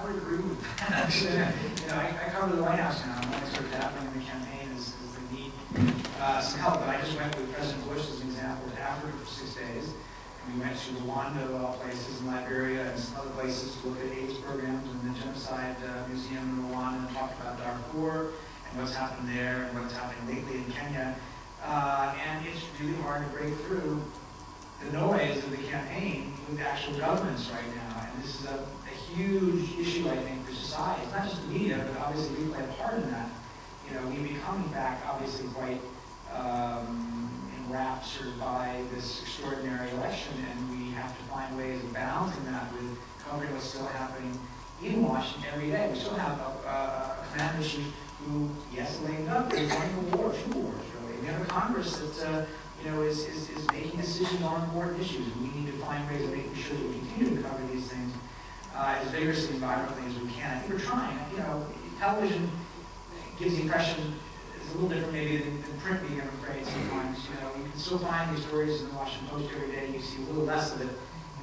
I would agree with that. I cover the White House now, and what sort of happening in the campaign is they need some help. But I just went with President Bush as an example to Africa for 6 days. And we went to Rwanda, of all places, and Liberia, and some other places to look at AIDS programs and the Genocide Museum in Rwanda, and talk about Darfur and what's happened there and what's happening lately in Kenya. And it's really hard to break through the noise of the campaign with actual governments right now. And this is a huge issue, I think, for society. It's not just the media, but obviously we play a part in that. We become, in fact, obviously quite enraptured by this extraordinary election, and we have to find ways of balancing that with covering what's still happening in Washington every day. We still have a commander-in-chief who, yes, lame up, but he's running a war, 2 wars, really. We have a Congress that is making decisions on important issues. We need to find ways of making sure that we continue to cover these things as vigorously and vibrantly as we can. I think we're trying. Television gives the impression it's a little different maybe than print media, I'm afraid, sometimes. You can still find these stories in the Washington Post every day. You see a little less of it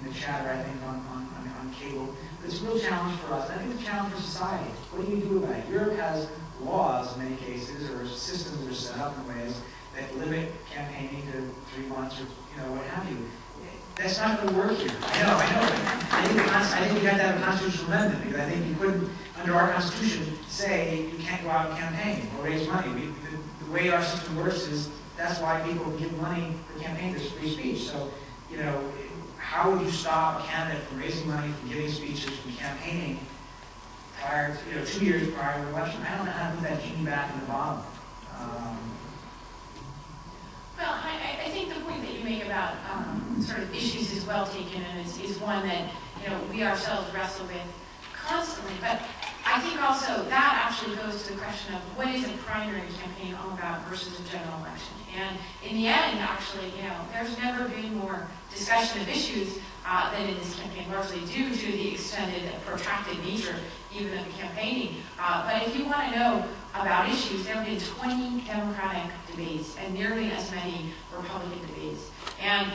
in the chatter, I think, on cable. But it's a real challenge for us. And I think it's a challenge for society. What do you do about it? Europe has laws in many cases, or systems that are set up in ways that limit campaigning to 3 months or what have you. That's not going to work here. I know. I think we have to have a constitutional amendment, because I think you couldn't, under our Constitution, say you can't go out and campaign or raise money. The way our system works is that's why people give money for campaign. There's free speech. So, how would you stop a candidate from raising money, from giving speeches, from campaigning prior to, 2 years prior to the election? I don't know how to put that genie back in the bottle. Well, I think the point that you make about sort of issues is well taken, and is one that we ourselves wrestle with constantly. But I think also that actually goes to the question of what is a primary campaign all about versus a general election. And in the end, actually, there's never been more discussion of issues than in this campaign, largely due to the extended, protracted nature even of the campaigning. But if you want to know about issues, there have been 20 Democratic debates and nearly as many Republican debates. And,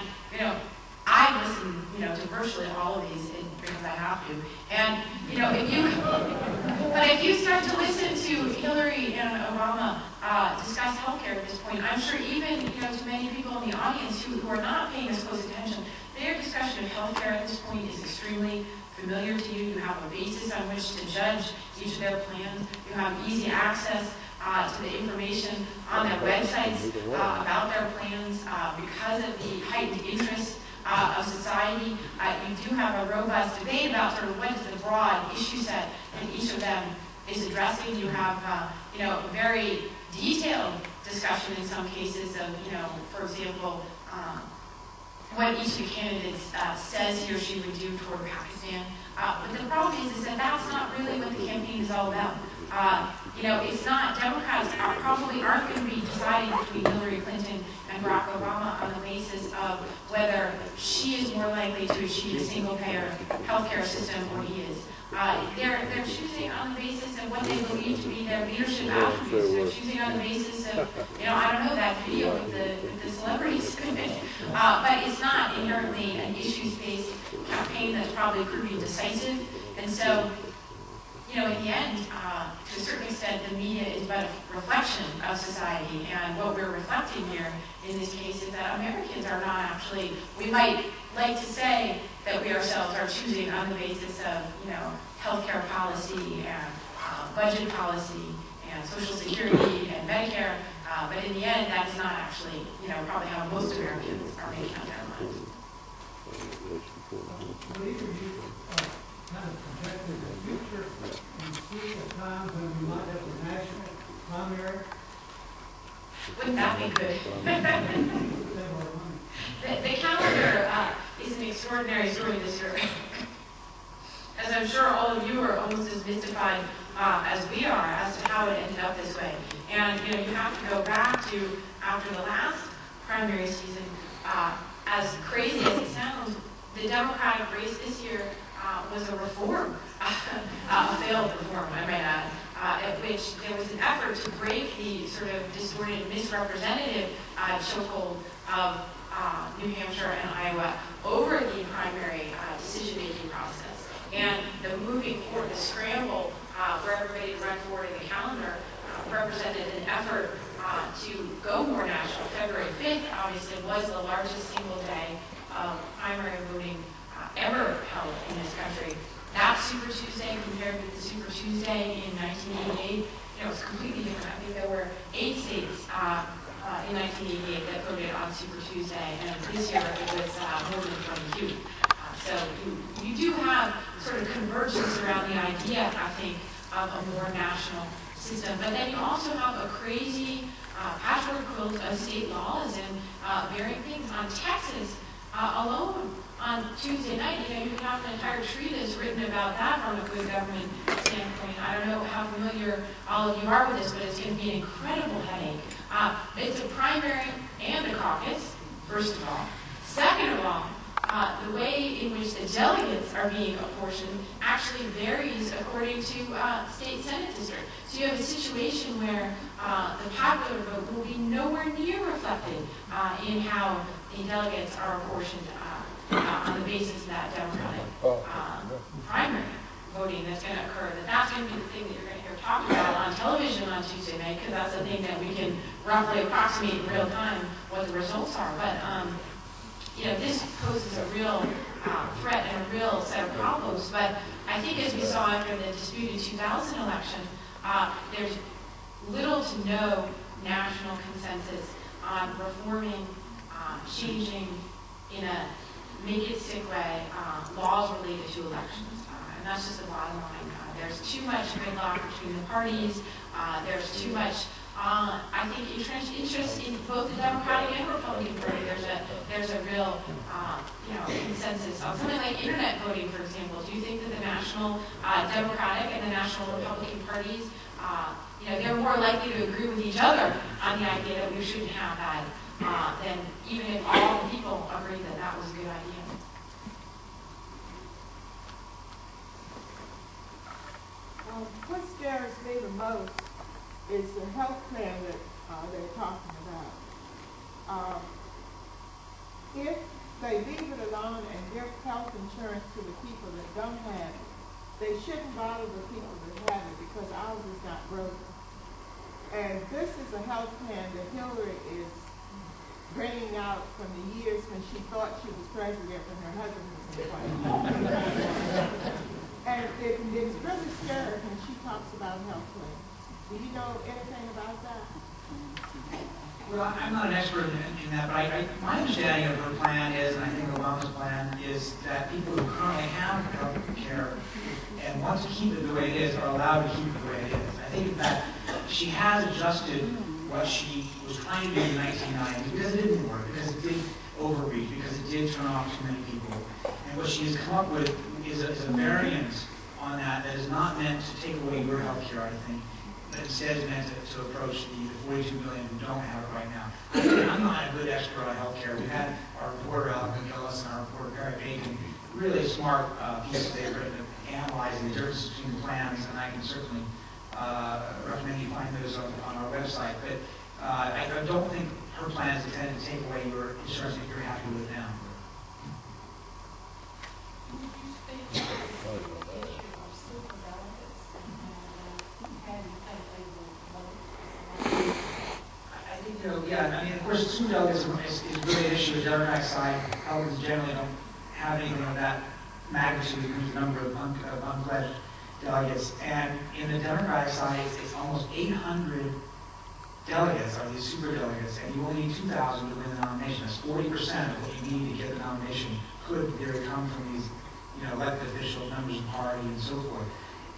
I listen, to virtually all of these because I have to. And, if you start to listen to Hillary and Obama discuss healthcare at this point, I'm sure even, to many people in the audience who are not paying as close attention, their discussion of healthcare at this point is extremely familiar to you. You have a basis on which to judge each of their plans. You have easy access to the information on their websites about their plans because of the heightened interest of society. You do have a robust debate about sort of what is the broad issue set that each of them is addressing. You have a very detailed discussion in some cases of, for example, what each of the candidates says he or she would do toward Pakistan. But the problem is that that's not really what the campaign is all about. It's not, Democrats probably aren't going to be deciding between Hillary Clinton and Barack Obama on the basis of whether she is more likely to achieve a single-payer healthcare system or he is. They're choosing on the basis of what they believe to be their leadership attributes. They're choosing on the basis of, I don't know, that video with the celebrities. But it's not inherently an issues-based campaign that's probably proving decisive. And so, in the end, to a certain extent, the media is but a reflection of society. And what we're reflecting here in this case is that Americans are not actually, we might like to say that we ourselves are choosing on the basis of, healthcare policy and budget policy and Social Security and Medicare. But in the end, that is not actually, probably how most Americans are making up their minds. Well, either of you kind of projected the future and see a time when we might have a national primary. Wouldn't that be good? The calendar is an extraordinary story this year. As I'm sure all of you are almost as mystified as we are as to how it ended up this way. And you have to go back to after the last primary season. As crazy as it sounds, the Democratic race this year was a reform, a failed reform, I might add, at which there was an effort to break the sort of distorted, misrepresentative chokehold of New Hampshire and Iowa over the primary decision-making process. And the moving forward, the scramble for everybody to run forward in the calendar represented an effort to go more national. February 5th, obviously, was the largest single day of primary voting ever held in this country. That Super Tuesday compared with the Super Tuesday in 1988, it was completely different. I think there were 8 states in 1988 that voted on Super Tuesday, and this year it was more than 22. So you do have sort of convergence around the idea, I think, of a more national system. But then you also have a crazy patchwork quilt of state laws and varying things. On Texas alone, on Tuesday night, you can have an entire treatise written about that from a good government standpoint. I don't know how familiar all of you are with this, but it's going to be an incredible headache. It's a primary and a caucus, first of all. Second of all, the way in which the delegates are being apportioned actually varies according to state senate district. So you have a situation where the popular vote will be nowhere near reflected in how the delegates are apportioned on the basis of that Democratic primary voting that's going to occur. That's going to be the thing that you're going to hear talked about on television on Tuesday night, because that's the thing that we can roughly approximate in real time what the results are. But this poses a real threat and a real set of problems. But I think, as we saw after the disputed 2000 election, there's little to no national consensus on reforming, changing in a make-it-stick way laws related to elections. And that's just the bottom line. There's too much gridlock between the parties. There's too much I think entrenched interest in both the Democratic and Republican Party. There's a real consensus on something like internet voting, for example. Do you think that the national Democratic and the national Republican parties, they're more likely to agree with each other on the idea that we shouldn't have that than even if all the people agree that that was a good idea? What scares me the most is the health plan that they're talking about. If they leave it alone and give health insurance to the people that don't have it, they shouldn't bother the people that have it, because ours is not broken. And this is a health plan that Hillary is bringing out from the years when she thought she was president when her husband was in place. And it's really scary when she talks about health plans. Do you know anything about that? Well, I'm not an expert in that, but my understanding of her plan is, and I think Obama's plan, is that people who currently have health care and want to keep it the way it is are allowed to keep it the way it is. I think, in fact, she has adjusted what she was trying to do in the 1990s because it didn't work, because it did overreach, because it did turn off too many people. And what she has come up with is a variant on that is not meant to take away your health care, I think, but instead is meant to approach the 42 million who don't have it right now. I'm not a good expert on health care. We've had our reporter, Alan McGillis, and our reporter, Barry Bacon, really smart pieces they've written analyzing the differences between the plans, and I can certainly recommend you find those on our website. But I don't think her plan is intended to take away your insurance if you're happy with them. Yeah, I mean, of course, super delegates is really an issue. The Democratic side, Republicans generally don't have anything of that magnitude in terms of number of unpledged delegates. And in the Democratic side, it's almost 800 delegates are these super delegates, and you only need 2,000 to win the nomination. That's 40% of what you need to get the nomination. Could in theory come from these, elected officials, members of the party, and so forth.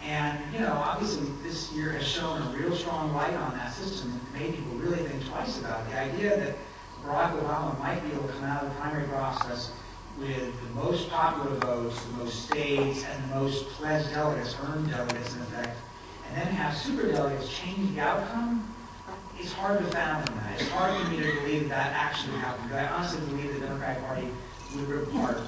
And, obviously this year has shown a real strong light on that system and made people really think twice about it. The idea that Barack Obama might be able to come out of the primary process with the most popular votes, the most states, and the most pledged delegates, earned delegates in effect, and then have super delegates change the outcome, it's hard to fathom that. It's hard for me to believe that actually happened. But I honestly believe the Democratic Party would rip apart